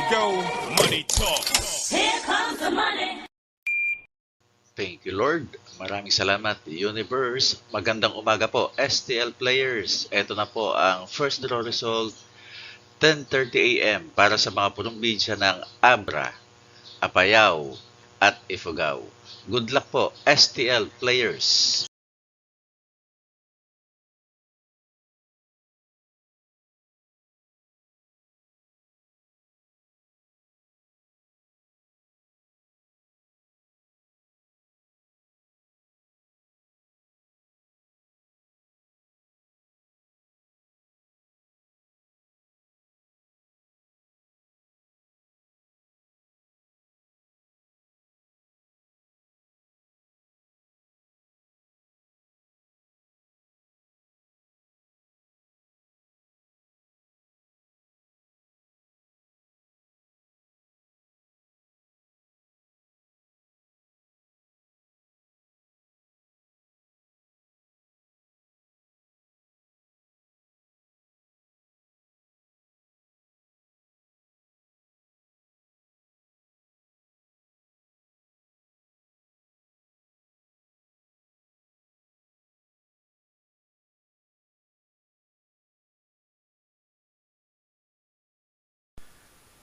go, money talk. Here comes the money. Thank you, Lord. Maraming salamat, Universe. Magandang umaga po, STL players. Ito na po ang first draw result, 10:30 a.m. para sa mga punong bidya ng Abra, Apayao, at Ifugao. Good luck po, STL players.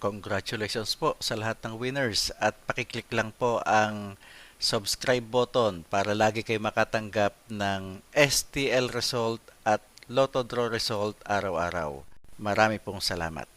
Congratulations po sa lahat ng winners at pakiclick lang po ang subscribe button para lagi kayo makatanggap ng STL result at Lotto Draw result araw-araw. Marami pong salamat.